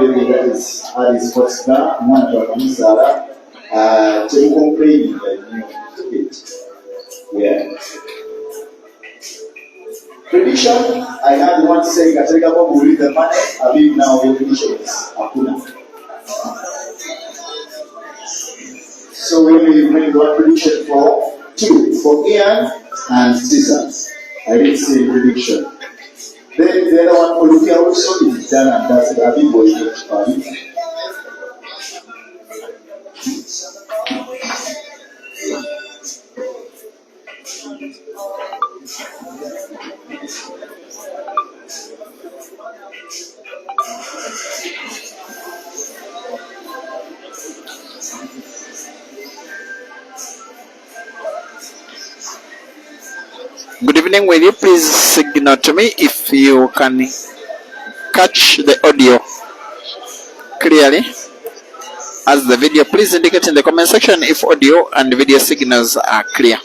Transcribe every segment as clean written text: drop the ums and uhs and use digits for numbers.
baby that is at his sports car, one to Kamisara, to complain yeah. Prediction, I had one saying I take up with the money, I mean now your prediction is Akuna. So we made one prediction for 2 for Ian and Caesar. I didn't see prediction. Then the other one for Lucia also is done and that's a big boy party. Good evening. Will you please signal to me if you can catch the audio clearly as the video? Please indicate in the comment section if audio and video signals are clear.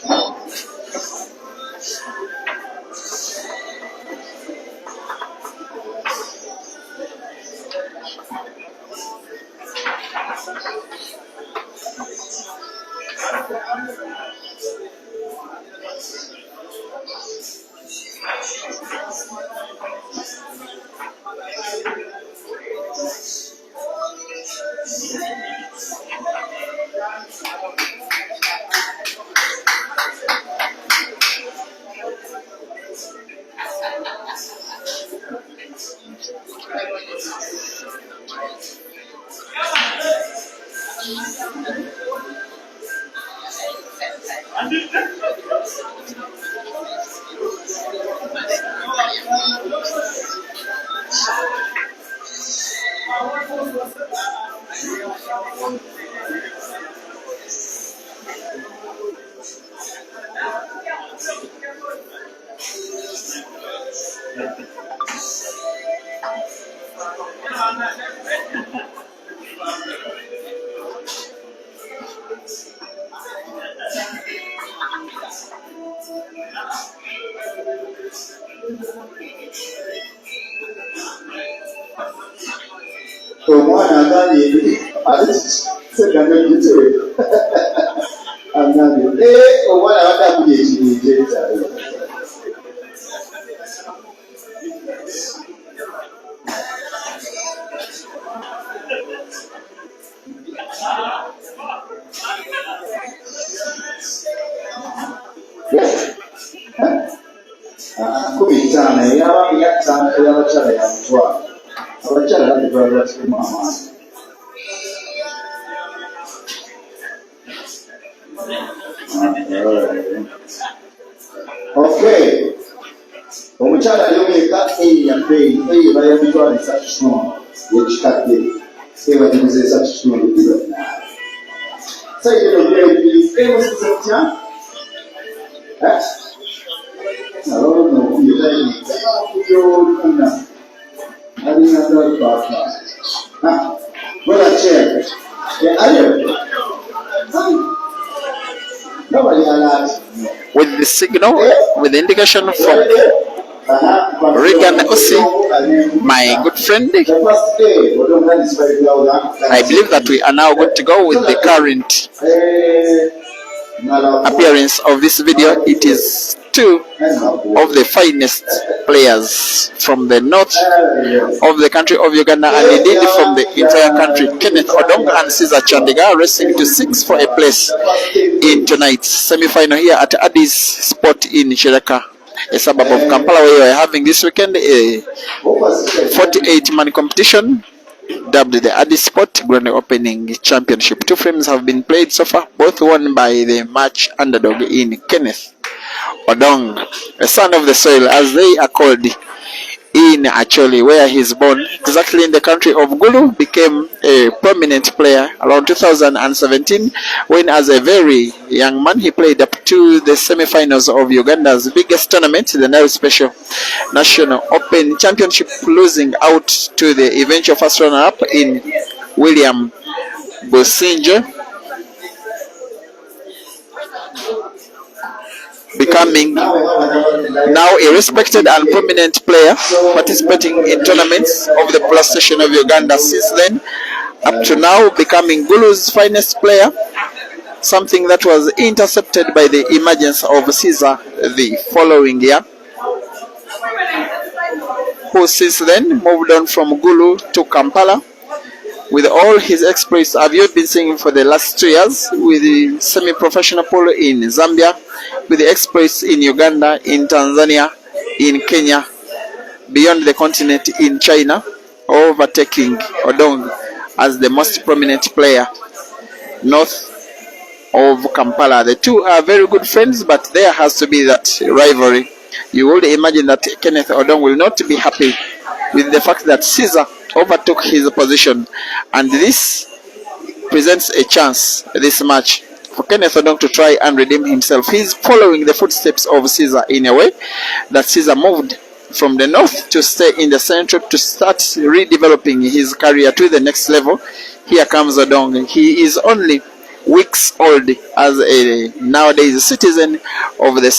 Okay. Omukyala yomeka eyambeeyi eyo bayabitwala esakitundu yekikadde ebagimuza esakitundu saide nomuleebiimusiza otya abaonokuyooluna alinadalbaka bolakyera ayo nobody alert with the signal, with the indication from Regan Ossi, my good friend. I believe that we are now good to go with the current appearance of this video. It is 2 of the finest players from the north of the country of Uganda and indeed from the entire country. Kenneth Odong and Caesar Chandiga racing to 6 for a place in tonight's semi-final here at Addis Sport in Shiraka, a suburb of Kampala, where we are having this weekend a 48-man competition dubbed the Addis Sport Grand Opening Championship. 2 frames have been played so far, both won by the match underdog in Kenneth Odong, a son of the soil as they are called in Acholi, where he is born, exactly in the country of Gulu. Became a prominent player around 2017 when, as a very young man, he played up to the semi-finals of Uganda's biggest tournament, the Nile Special National Open Championship, losing out to the eventual first runner-up in William Bosinjo, becoming now a respected and prominent player participating in tournaments of the Plus Station of Uganda since then, up to now becoming Gulu's finest player, something that was intercepted by the emergence of Caesar the following year, who since then moved on from Gulu to Kampala. With all his exploits, have you been seeing for the last 2 years with the semi-professional polo in Zambia, with the exploits in Uganda, in Tanzania, in Kenya, beyond the continent in China, overtaking Odong as the most prominent player north of Kampala. The two are very good friends, but there has to be that rivalry. You would imagine that Kenneth Odong will not be happy with the fact that Caesar overtook his position, and this presents a chance, this match, for Kenneth Odong to try and redeem himself. He's following the footsteps of Caesar in a way that Caesar moved from the north to stay in the central to start redeveloping his career to the next level. Here comes Odong. He is only weeks old as a nowadays citizen of the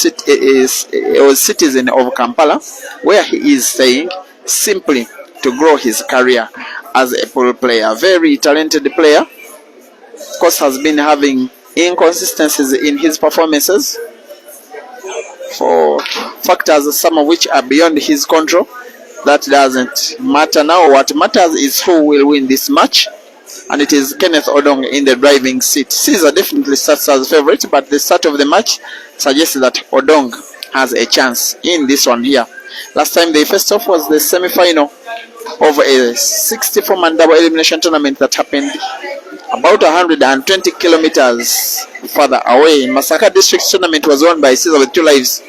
citizen of Kampala, where he is staying simply to grow his career as a polo player. Very talented player. Of course, has been having inconsistencies in his performances for factors some of which are beyond his control. That doesn't matter now. What matters is who will win this match, and it is Kenneth Odong in the driving seat. Caesar definitely starts as favorite, but the start of the match suggests that Odong has a chance in this one here. Last time they faced off was the semi-final of a 64-man double elimination tournament that happened about 120 kilometers further away. Masaka District tournament was won by Caesar with 2 lives.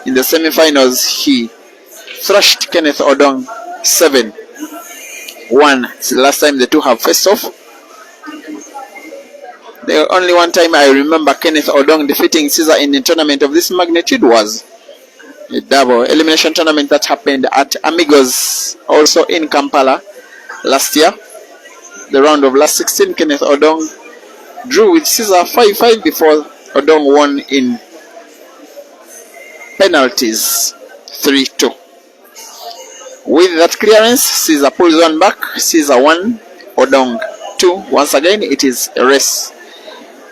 In the semi-finals, he thrashed Kenneth Odong 7-1. It's the last time the two have faced off. The only one time I remember Kenneth Odong defeating Caesar in a tournament of this magnitude was a double elimination tournament that happened at Amigos, also in Kampala last year. The round of last 16, Kenneth Odong drew with Caesar 5-5 before Odong won in penalties 3-2. With that clearance, Caesar pulls one back. Caesar 1, Odong 2. Once again, it is a race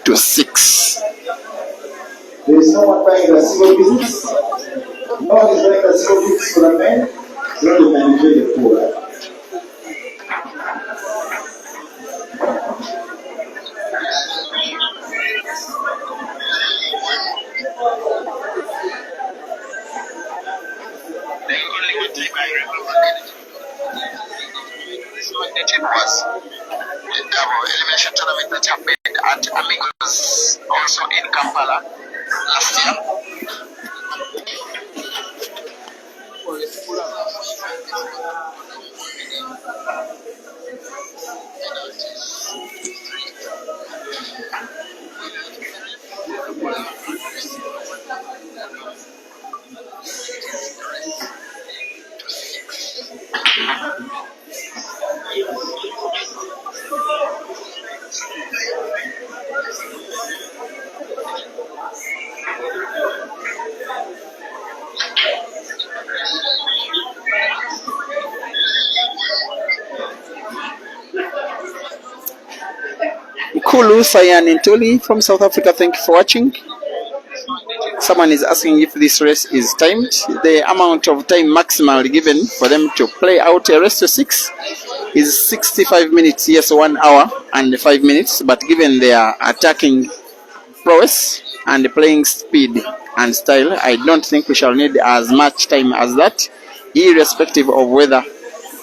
to 6. There is no one buying the single business. No one is buying the single business for the men. So they manipulate the poor. The only good time I remember this magnitude was the double elimination tournament that happened at Amigos, also in Kampala last year. Kulu Sayanintuli from South Africa, thank you for watching. Someone is asking if this race is timed. The amount of time maximal given for them to play out a race to 6 is 65 minutes. Yes, 1 hour and 5 minutes, but given their attacking prowess and playing speed and style, I don't think we shall need as much time as that, irrespective of whether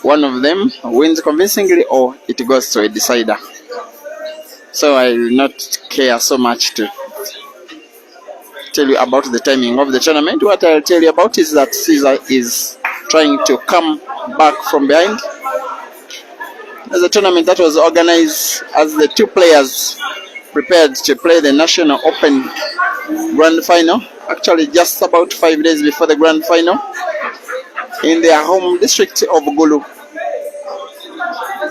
one of them wins convincingly or it goes to a decider. So I will not care so much to tell you about the timing of the tournament. What I'll tell you about is that Caesar is trying to come back from behind. There's a tournament that was organized as the two players prepared to play the National Open Grand Final, actually just about 5 days before the Grand Final, in their home district of Gulu.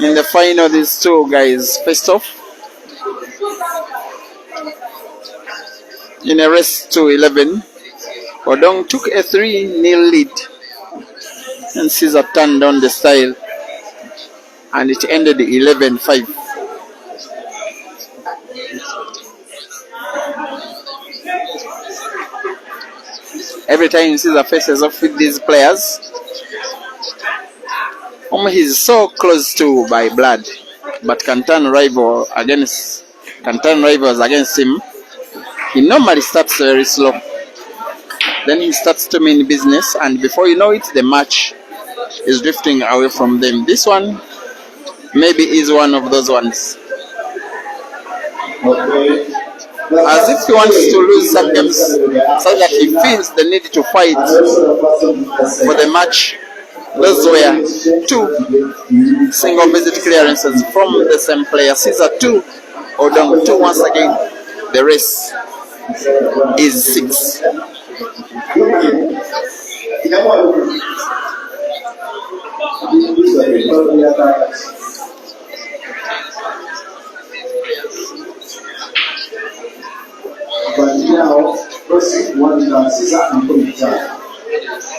In the final, these two guys faced off in a race to 11 Odong took a 3-0 lead, and Caesar turned on the style, and it ended 11-5. Every time Caesar faces off with these players, whom he's so close to by blood, but can turn rivals against him, he normally starts very slow. Then he starts to mean business, and before you know it, the match is drifting away from them. This one maybe is one of those ones. Okay. As if he wants to lose some games so that he feels the need to fight for the match. Those were 2 single visit clearances from the same player. Caesar 2, Odong 2 once again. The race is 6. But now, first one Caesar and Comita.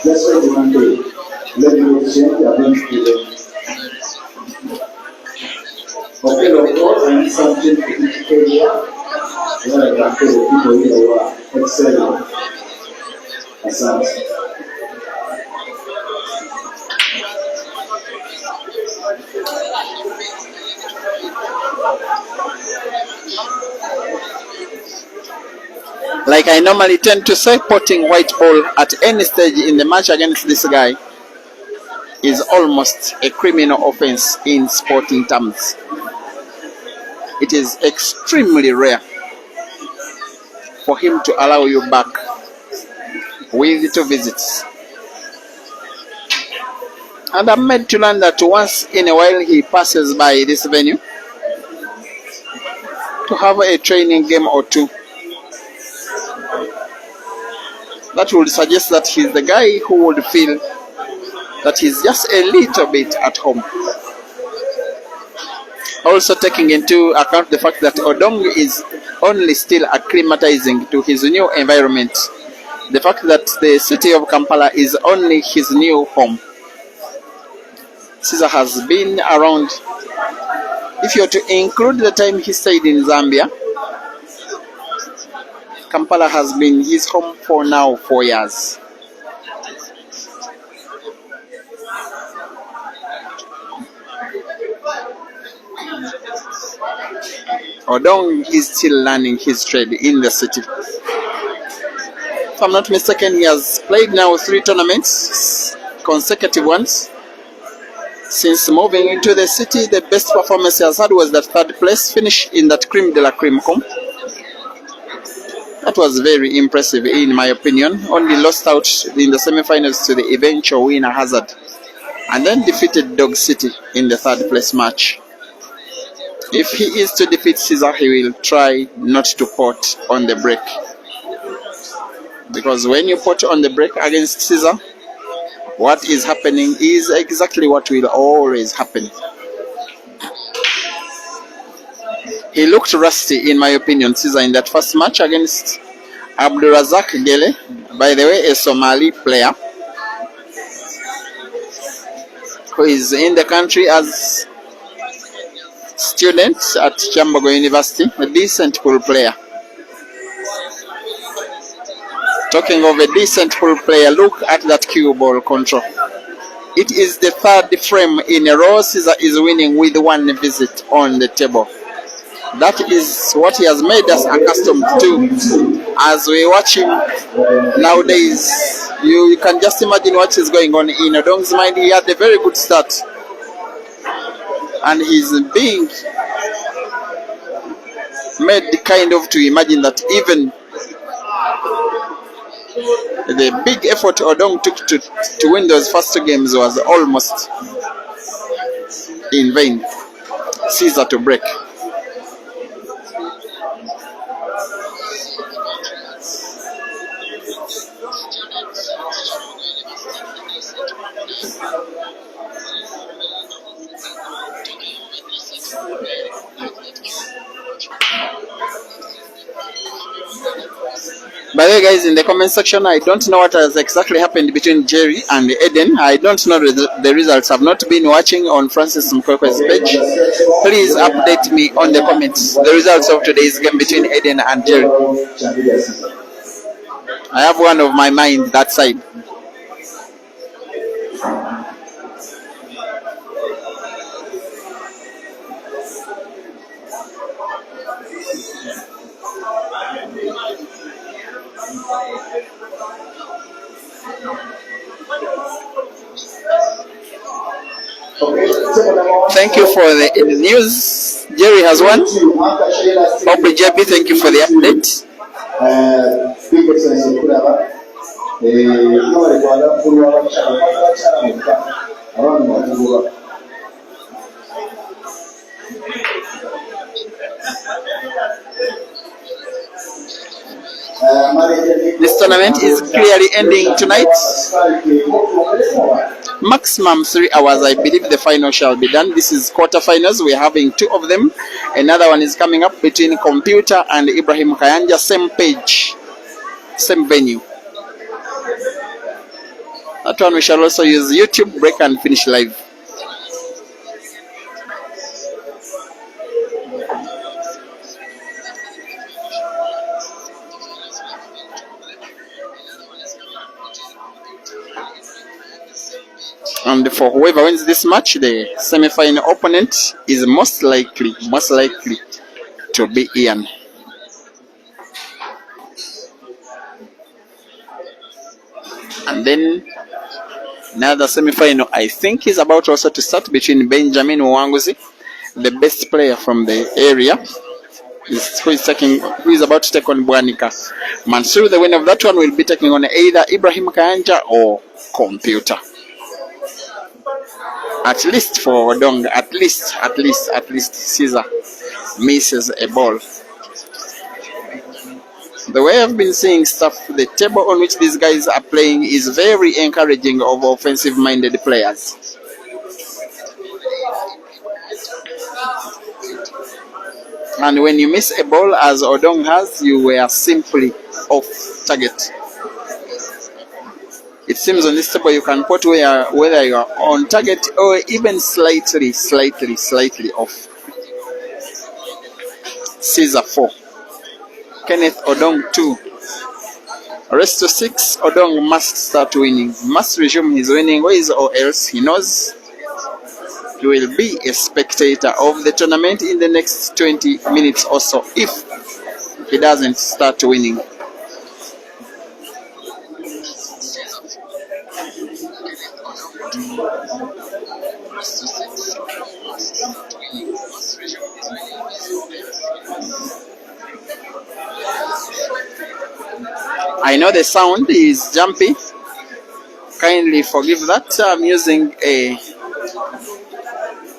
That's what you want to do. Let me change the bench to them. Okay, doctor, and something to area where I can tell people here who are excelling. Like I normally tend to say, potting white ball at any stage in the match against this guy is almost a criminal offense in sporting terms. It is extremely rare for him to allow you back with 2 visits. And I'm made to learn that once in a while he passes by this venue to have a training game or 2. That would suggest that he's the guy who would feel that he's just a little bit at home. Also taking into account the fact that Odong is only still acclimatizing to his new environment. The fact that the city of Kampala is only his new home. Caesar has been around. If you're to include the time he stayed in Zambia, Kampala has been his home for now 4 years. Odong is still learning his trade in the city. If I'm not mistaken, he has played now 3 tournaments, consecutive ones. Since moving into the city, the best performance he has had was that 3rd place finish in that Creme de la Creme comp. That was very impressive in my opinion. Only lost out in the semi-finals to the eventual winner Hazard, and then defeated Dog City in the 3rd place match. If he is to defeat Caesar, he will try not to pot on the break. Because when you pot on the break against Caesar, what is happening is exactly what will always happen. He looked rusty in my opinion, Caesar, in that first match against Abdurazak Gele, by the way, a Somali player who is in the country as student at Chambogo University, a decent pool player. Talking of a decent pool player, look at that cue ball control. It is the 3rd frame in a row Caesar is winning with 1 visit on the table. That is what he has made us accustomed to. As we watch him nowadays, you can just imagine what is going on in Odong's mind. He had a very good start, and he's being made kind of to imagine that even the big effort Odong took to win those first 2 games was almost in vain. Caesar to break. By the way, guys, in the comment section, I don't know what has exactly happened between Jerry and Eden. I don't know the results. I've not been watching on Francis Mkwekwe's page. Please update me on the comments the results of today's game between Eden and Jerry. I have one of my mind that side. Thank you for the news. Jerry has won. Aubrey JP, thank you for the update. This tournament is clearly ending tonight. Maximum 3 hours, I believe the final shall be done. This is quarterfinals. We're having 2 of them. Another one is coming up between Computer and Ibrahim Kayanja. Same page, same venue. That one we shall also use YouTube, break and finish live. And for whoever wins this match, the semi-final opponent is most likely to be Ian. And then another semi-final, I think, is about also to start between Benjamin Mwanguzi, the best player from the area, who is about to take on Bwanika. Mansur, the winner of that one, will be taking on either Ibrahim Kayanja or Computer. At least for Odong, at least Caesar misses a ball. The way I've been seeing stuff, the table on which these guys are playing is very encouraging of offensive-minded players. And when you miss a ball, as Odong has, you were simply off target. It seems on this table you can put whether you are on target or even slightly off. Caesar 4. Kenneth Odong 2. Resto 6. Odong must start winning. Must resume his winning ways, or else he knows he will be a spectator of the tournament in the next 20 minutes or so if he doesn't start winning. I know the sound is jumpy. Kindly forgive that. I'm using a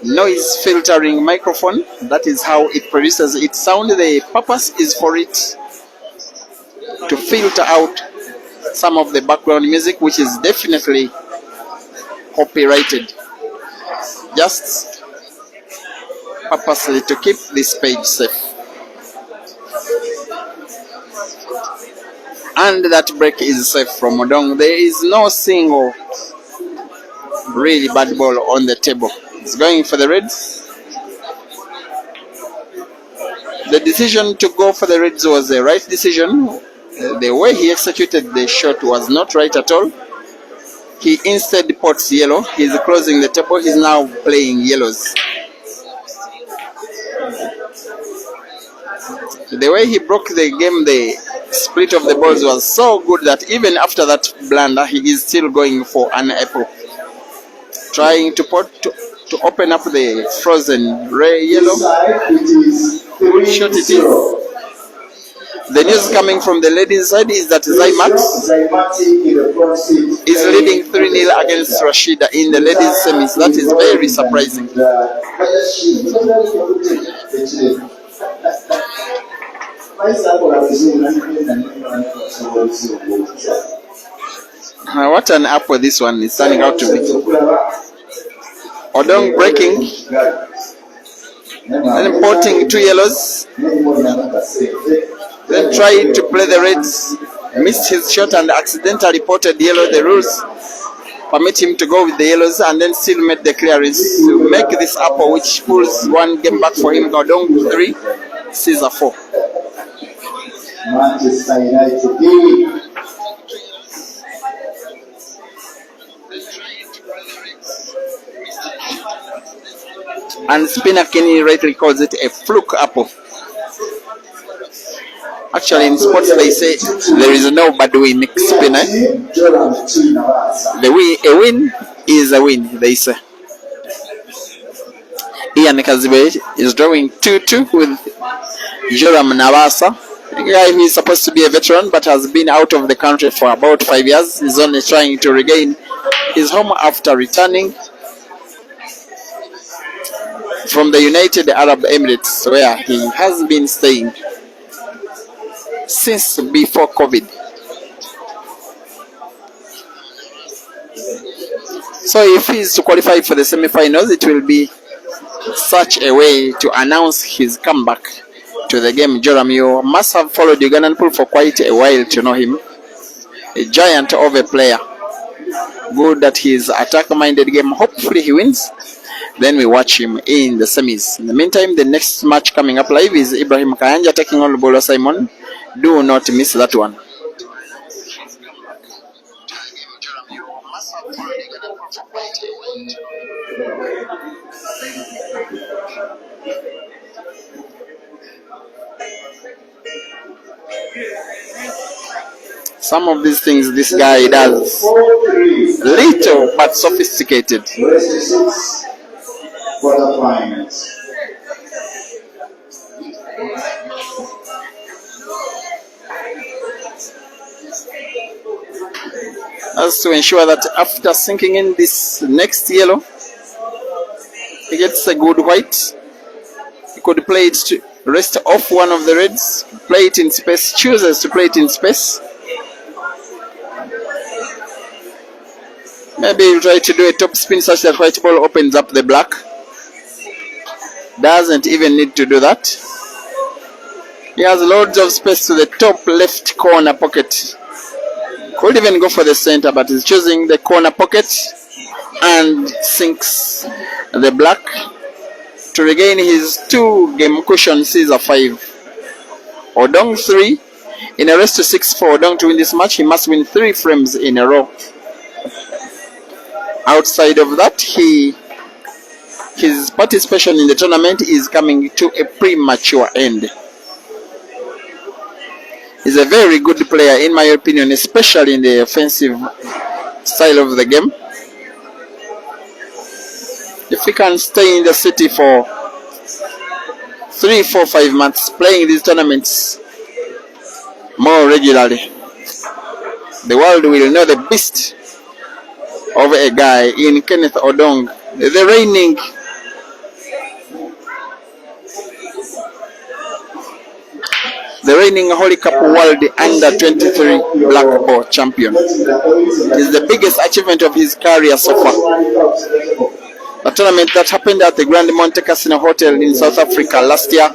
noise filtering microphone. That is how it produces its sound. The purpose is for it to filter out some of the background music, which is definitely copyrighted, just purposely to keep this page safe. And that break is safe from Odong. There is no single really bad ball on the table. It's going for the Reds. The decision to go for the Reds was the right decision. The way he executed the shot was not right at all. He instead pots yellow. He's closing the table. He's now playing yellows. The way he broke the game, the split of the balls was so good that even after that blunder, he is still going for an apple. Trying to open up the frozen red yellow. Good shot it is. The news coming from the ladies' side is that Zymax is leading 3-0 against Rashida in the ladies' semis. That is very surprising. What an apple this one is turning out to be. Odong breaking, then potting 2 yellows, then tried to play the Reds, missed his shot and accidentally potted yellow. The rules permit him to go with the yellows and then still made the clearance to make this apple, which pulls one game back for him. Odong 3, Caesar 4. Manchester United. And spinner Kenny rightly calls it a fluke apple. Actually, in sports they say there is no bad win spinner. A win is a win, they say. Ian Kazibe is drawing 2-2 with Joram Navasa. A guy who is supposed to be a veteran but has been out of the country for about 5 years. He's only trying to regain his home after returning from the United Arab Emirates, where he has been staying since before COVID. So if he is to qualify for the semi-finals, it will be such a way to announce his comeback to the game. Joram, you must have followed Ugandan pool for quite a while to know him. A giant of a player. Good at his attack-minded game. Hopefully he wins. Then we watch him in the semis. In the meantime, the next match coming up live is Ibrahim Kayanja taking on Bolo Simon. Do not miss that one. Some of these things this guy does, little but sophisticated. Quarterfinals. As to ensure that after sinking in this next yellow, he gets a good white. He could play it to rest off one of the reds, play it in space, chooses to play it in space. Maybe he'll try to do a top spin such that white ball opens up the black. Doesn't even need to do that. He has loads of space to the top left corner pocket. Could even go for the center, but he's choosing the corner pocket and sinks the black to regain his 2-game cushion. Caesar 5. Odong 3. In a race to 6 for Odong to win this match, he must win 3 frames in a row. Outside of that, his participation in the tournament is coming to a premature end. He's a very good player, in my opinion, especially in the offensive style of the game. If he can stay in the city for 3, 4, 5 months, playing these tournaments more regularly, the world will know the beast of a guy in Kenneth Odong, the reigning Holy Cup World Under 23 Black Ball Champion. It is the biggest achievement of his career so far. A tournament that happened at the Grand Monte Casino Hotel in South Africa last year.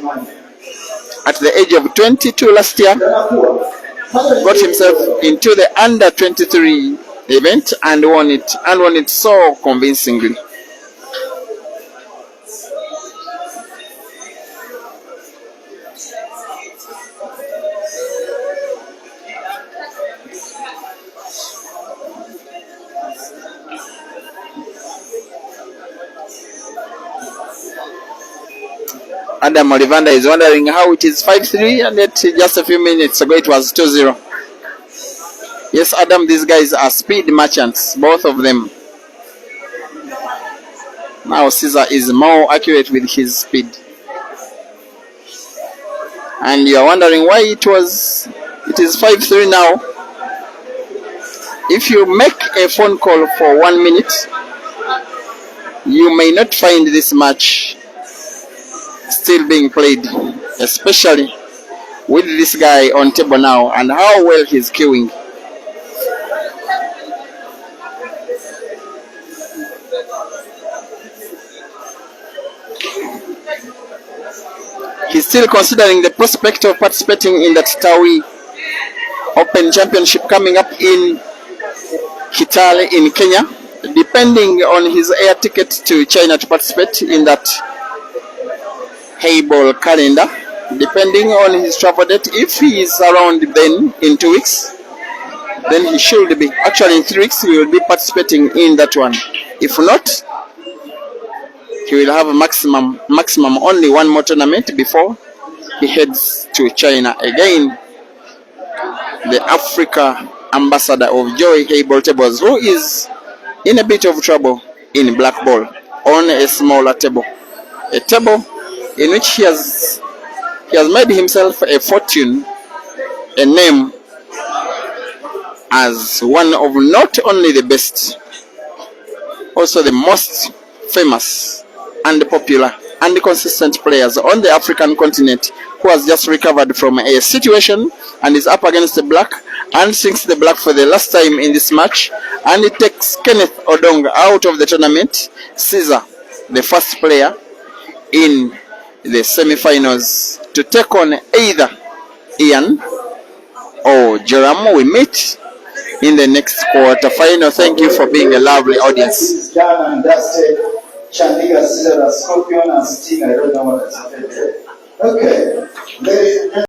At the age of 22 last year, got himself into the Under 23 event and won it so convincingly. Adam Olivanda is wondering how it is 5-3 and yet just a few minutes ago it was 2-0. Yes, Adam, these guys are speed merchants, both of them. Now Caesar is more accurate with his speed. And you are wondering why it is 5-3 now. If you make a phone call for 1 minute, you may not find this match still being played, especially with this guy on table now and how well he's queuing. His still considering the prospect of participating in that Tawi Open Championship coming up in Kitale in Kenya, depending on his air ticket to China to participate in that Hayball calendar, depending on his travel date. If he is around then in 2 weeks, then he should be, actually in 3 weeks, he will be participating in that one. If not, he will have a maximum only one more tournament before he heads to China again. The Africa ambassador of Joy Hayball Tables, who is in a bit of trouble in black ball on a smaller table, a table in which he has made himself a fortune, a name as one of not only the best, also the most famous and popular and consistent players on the African continent, who has just recovered from a situation and is up against the black and sinks the black for the last time in this match, and it takes Kenneth Odong out of the tournament. Caesar, the first player in the semi-finals to take on either Ian or Jerome. We meet in the next quarter final. Thank you for being a lovely audience. It's done and dusted. Chandiga, Caesar, Scorpion, and Sting. I don't know what has happened there. Okay.